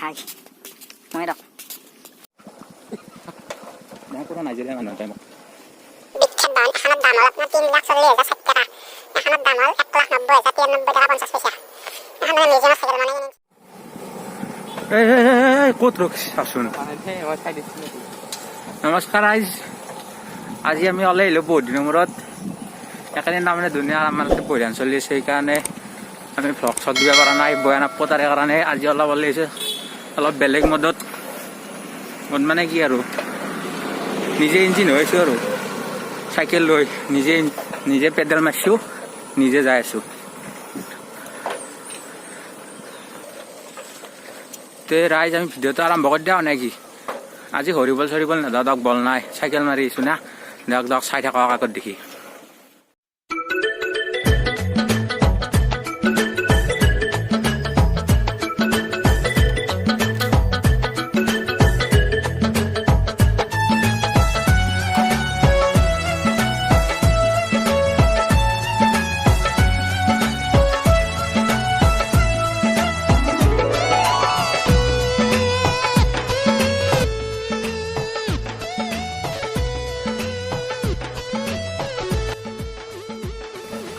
খাই মই ৰখ মই পুৰা নাইজেৰিয়া মানুহ টাইমক বিখ্যাত বাহন এখনৰ দাম হ'ল 3,40,000 টকা এখনৰ দাম হ'ল 1,90,093 টকা 50 পইচা এখন মিউজিয়ামৰ চাইকেল মানে ক'ত ৰখিছোন নমস্কাৰ আজি আমি ওলাই আহিলোঁ বহুত দিনৰ মূৰত সেইকাৰণে তাৰমানে ধুনীয়া আমাৰ বৈধান চলি আছে সেইকাৰণে আমি ভ্লগ চক দিব পৰা নাই বয়ান আপ তাৰে কাৰণে আজি অলপ ওলাই আহিছোঁ অলপ বেলেগ মদত মানে কি আৰু নিজে ইঞ্জিন হৈ আছোঁ আৰু চাইকেল লৈ নিজে পেডেল মাৰিছোঁ নিজে যাই আছোঁ তে ৰাইজ আমি ভিডিঅ'টো আৰম্ভ কৰি দিয়া নেকি আজি হৰিবল চৰিবল নেদাওক বল নাই চাইকেল মাৰি আছোঁ না দেখ চাই থাকক আগত দেখি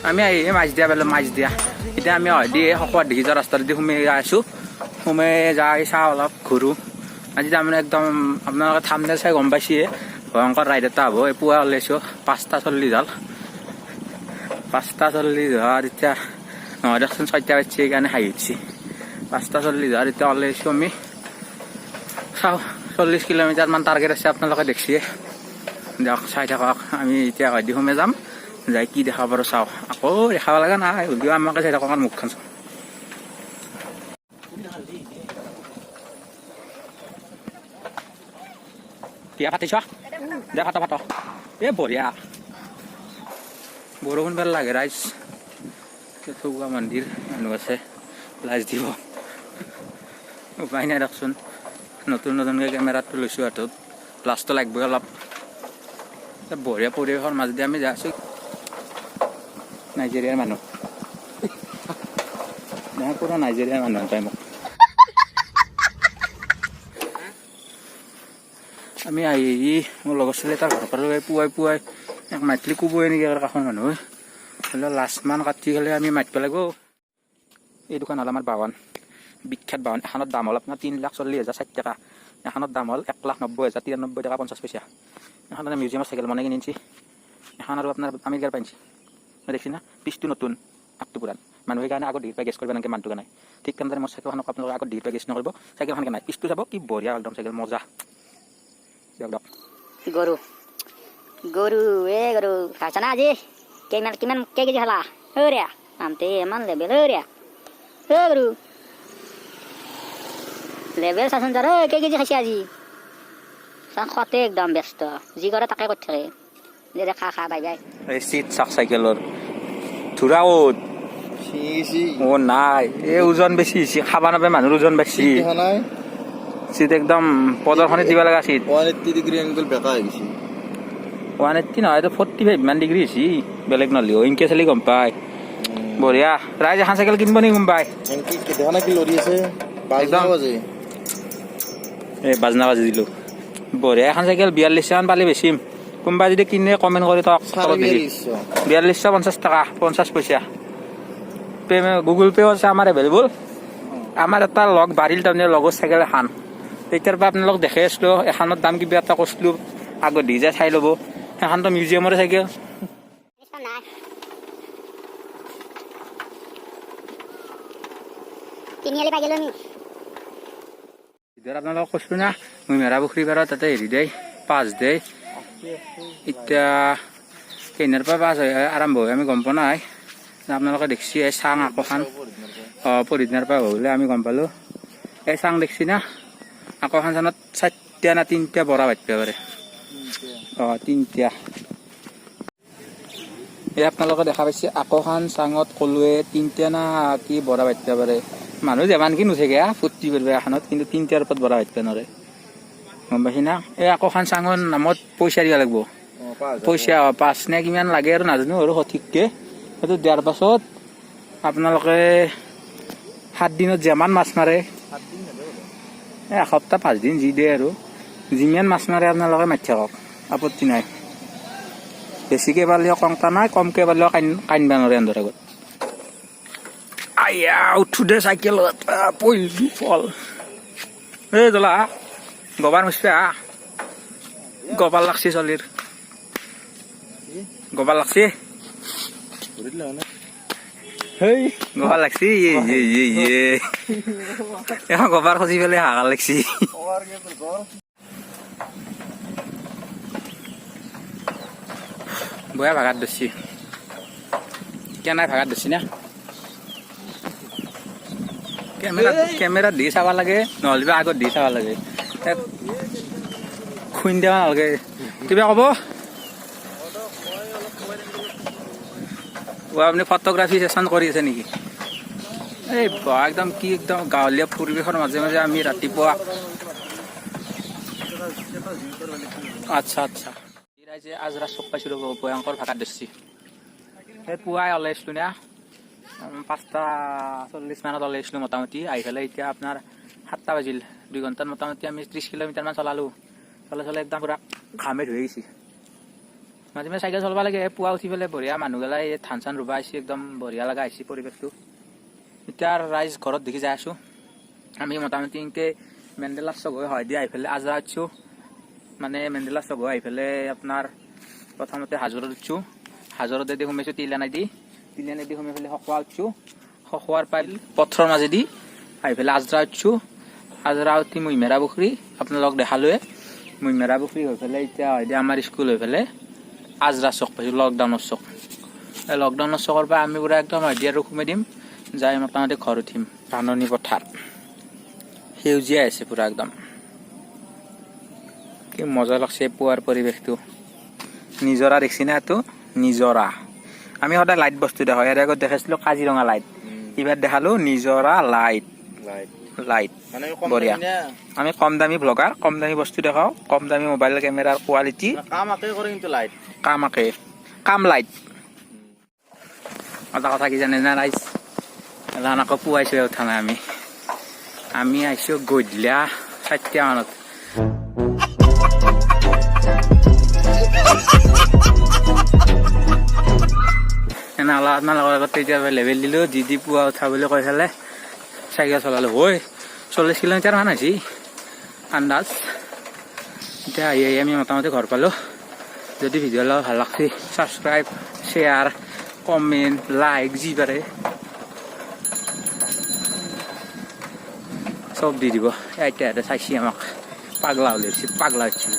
আমি মাছ দিয়া বেলে মাছ দিয়া এতিয়া আমি দিয়ে সকলোৱা দেখি যোৱা ৰাস্তাটো সোমাই আছোঁ সোমাই যাই চাওঁ অলপ ঘূৰোঁ আজি তাৰমানে একদম আপোনালোকে থাম্বনেইল চাই গম পাইছে ভয়ংকৰ ৰাইড এটা হ'ব এই পুৱা ওলাইছোঁ 5:40 হ'ল 5:40 হোৱাৰ এতিয়া নহয় দেখোন 6টা বাজিছে সেইকাৰণে হাঁহি উঠিছে 5:40 হোৱাৰ এতিয়া ওলাইছোঁ আমি চাওঁ 40 কিলোমিটাৰমান টাৰ্গেট আছে আপোনালোকে দেখিছে দিয়ক চাই থাকক আমি এতিয়া হয়দি সোমাই যাম যাই কি দেখা পাৰোঁ চাওঁ আকৌ দেখাব লগা নাই হ'লেও আমাকে চাই থাকক মুখখন চাওঁ দিয়া পাতিছ দে পাত এই বঢ়িয়া বৰষুণ বেল লাগে ৰাইজ থৌগা মন্দিৰ মানুহ আছে লাজ দিব উপায় নাই দেখোন নতুনকৈ কেমেৰাটো লৈছোঁ হাতত লাজটো লাগিবই অলপ বঢ়িয়া পৰিৱেশৰ মাজেদি আমি যাই আছোঁ নাইজেৰিয়াৰ মানুহ পুৰা নাইজেৰিয়াৰ মানুহ টাইমক আমি আহি মোৰ লগৰ ছোৱালী তাৰ ঘৰৰ পৰা পুৱাই এক মাতিলে কোবই নেকি কাষৰ মানুহ হ'লেও লাষ্টমান কাটি খালে আমি মাতিব লাগিব এই দোকান হ'ল আমাৰ বাহন বিখ্যাত বাহন এখনৰ দাম হ'ল আপোনাৰ 3,40,060 টকা এখনৰ দাম হ'ল 1,90,093 টকা 50 পইচা এখন মিউজিয়ামৰ চাইকেল মানে কিনিছি এখন আৰু আপোনাৰ আমেৰিকাৰ পাইছে দেখছি না পিছটো নতুন আগটো পুৰাণ মানুহে কাৰণে আগত ডিগ্ৰী পাই গেছ কৰিব এনেকৈ মানুহটো নাই ঠিক তেনেদৰে মোৰ চাইকেলখনক আপোনালোকে আগত ডিগ্ৰী পাই গেছ নকৰিব চাইকেলখনকে নাই পিছটো যাব কি বঢ়িয়া একদম চাইকেল মজা দিয়ক গৰু গৰু গৰু খাইছা না আজি কিমান কেজি খালা ৰিয়া আমতে ইমান লেবেল ৰিয়া গৰু লেবেল চাচোন যাৰ কেজি খাইছে আজি খোৱাতে একদম ব্যস্ত যি কৰে তাকে কৰি থাকে দে খা বাই বাই এই চিট চাক চাইকেলৰ ধুৰা অ নাই এই ওজন বেছি হৈছে খাব নাপায় মানুহৰ ওজন বেছি চিট একদম প্ৰদৰ্শনী দিব লগা চিট 180 ডিগ্ৰী এংগল বেকা হৈ গৈছে 180 নহয় 45 মান ডিগ্ৰী হৈছে বেলেগ নহ'লেও ইনকে চালি গম পায় বঢ়িয়া ৰাইজ এখন চাইকেল কিনিব নি গম পায় দেখা নাই কি লৰি আছে বাজনা বাজি দিলোঁ বঢ়িয়া এখন চাইকেল 42 মান পালে বেছিম কোনোবা যদি কিনে কমেণ্ট কৰি তক 4250 টকা 50 পইচা গুগল পে' আছে আমাৰ এভেইলেবল আমাৰ এটা লগ বাঢ়িল তাৰমানে লগৰ চাইকেল এখন তেতিয়াৰ পৰা আপোনালোক দেখাই আছিলোঁ এখনৰ দাম কিবা এটা কৈছিলোঁ আগত দি যায় চাই ল'ব সেইখনতো মিউজিয়ামৰে চাইকেল আপোনালোকক কৈছিলোঁ না মই মেৰা পুখুৰী পাৰত তাতে হেৰি দেই পাঁচ দেই এতিয়া কেইনাৰ পৰা পাঁচ হয় আৰম্ভ হয় আমি গম পোৱা নাই আপোনালোকে দেখিছে এই চাং আকোখন পৰিদিনাৰ পৰা হ'লে আমি গম পালোঁ এই চাং দেখিছে না আকোখন চানত 4টা না 3টা বৰা বাটিব পাৰে 3টা এই আপোনালোকে দেখা পাইছে আকোখন চাঙত ক'লোৱে 3টা না কি বৰা বাটিব পাৰে মানুহ যিমানখিনি নুঠেগে ফূৰ্তি কৰিব এখনত কিন্তু 3টাৰ ওপৰত বৰা বাটিব নোৱাৰে গম পাইছি না এই আকোখন চাঙৰ নামত পইচা দিব লাগিব পইচা 5 নে কিমান লাগে আৰু নাজানো আৰু সঠিককৈ সেইটো দিয়াৰ পাছত আপোনালোকে 7 দিনত যিমান মাছ মাৰে এসপ্তাহ 5 দিন যি দিয়ে আৰু যিমান মাছ মাৰে আপোনালোকে মাৰি থাকক, আপত্তি নাই। বেছিকৈ পালেও কংটা নাই, কমকৈ পালেও কাইনবা নোৱাৰে এন্দৰ আগত। আয়া উঠো দে চাইকেলত, পইলটো ফল। এই জলা গবাৰ মুচপে গবাৰ লাগছি চলিৰ, গবাৰ লাগছি। হেই গবাৰ লাগছি, এখন গবাৰ খচি পেলাই হাগা লাগছি। বয়া ভাগাত ধরছি, কেনাই ভাগাত ধরছি না। কেমেরা দি চাব লাগে, নহলে আগত দি চাব লাগে, খুন দেওয়া নালাগে। কিবা কব আপনি ফটোগ্রাফি সেশন কৰি আছে নেকি? এই একদম কি একদম গাঁৱলীয়া পৰিৱেশৰ মাজে মাজে আমি ৰাতিপুৱা। আচ্ছা আচ্ছা, আজৰা চক পাইছো ৰব, ভয়ংকৰ ভাগাত ধৰছি। সেই পুৱাই ওলাইছিলো না, 5:40 মানত ওলাইছিলো মোটামুটি। আহি পেলাই এতিয়া আপোনাৰ 7টা বাজিল, 2 ঘণ্টাত মোটামুটি আমি 30 কিলোমিটাৰ মান চলালো। চলাই একদম পুৰা ঘামে ধুই গৈছি। মাজে মাজে চাইকেল চলাব লাগে। পুৱা উঠি পেলাই বঢ়িয়া মানুহগিলাই ধান চান ৰুবা আহিছে, একদম বঢ়িয়া লগা আহিছে পৰিৱেশটো। এতিয়া ৰাইজ ঘৰত দেখি যাই আছো। আমি মোটামুটি এনেকৈ মেণ্ডেলা চক হৈ হয় দি আহি পেলাই আজৰা উঠছো। মানে মেণ্ডেলা চক হৈ আহি পেলাই আপোনাৰ প্ৰথমতে হাজোৰত উঠছো। হাজোৰতে দি সোমাইছো তিলানাই দি সোমাই পেলাই সখোৱা উঠছো। সখোৱাৰ পাই পথৰৰ মাজেদি আহি পেলাই আজৰা উঠছো। আজৰা উঠি মহিমেৰা পুখুৰী আপোনালোক দেখালোৱে। মহিমেৰা পুখুৰী হৈ পেলাই এতিয়া হয় দি আমাৰ স্কুল হৈ পেলাই আজৰা চক পাইছো, লকডাউনৰ চক। এই লকডাউনৰ চকৰ পৰা আমি পুৰা একদম হয় দি আৰু সোমাই দিম, যাই মোটামুটি ঘৰ উঠিম। ধাননি পথাৰ সেউজীয়া আছে পুৰা একদম, কি মজা লাগছে পুৱাৰ পৰিৱেশটো। নিজৰা দেখছি না, এইটো নিজৰা। আমি সদায় লাইট বস্তু দেখা, ইয়াৰ আগত দেখাইছিলো কাজিৰঙা লাইট, এইবাৰ দেখালো নিজৰা লাইট। বঢ়িয়া। আমি কম দামী ব্লগাৰ, কম দামী বস্তু দেখাও, কম দামী মোবাইল কেমেৰাৰ কোৱালিটি। কাম লাইট। এটা কথা কি জানে না ৰাইজ, আকৌ পুৱাইছো উঠা নাই আমি আহিছো গধূলা 4টা মানত। আপোনালোকৰ আগত এতিয়া লেভেল দিলো, দি পুৱা উঠা বুলি কৈ পেলাই চাইকেল চলালো। 40 কিলোমিটাৰ মান হৈছে আন্দাজ। এতিয়া আহি আমি মোটামুটি ঘৰ পালো। যদি ভিডিঅ' অলপ ভাল লাগছে, ছাবস্ক্ৰাইব, শ্বেয়াৰ, কমেণ্ট, লাইক যি পাৰে চব দি দিব। এতিয়া চাইছি আমাক পাগলা ওলাইছে, পাগলা হচ্ছে।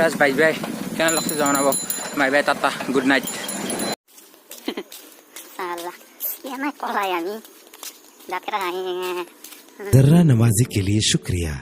ৰাজ বাই বাই, কেনে লাগছে জনাব। Bye bye, Tata, good night. আমি दर्रा नवाजी के लिए शुक्रिया।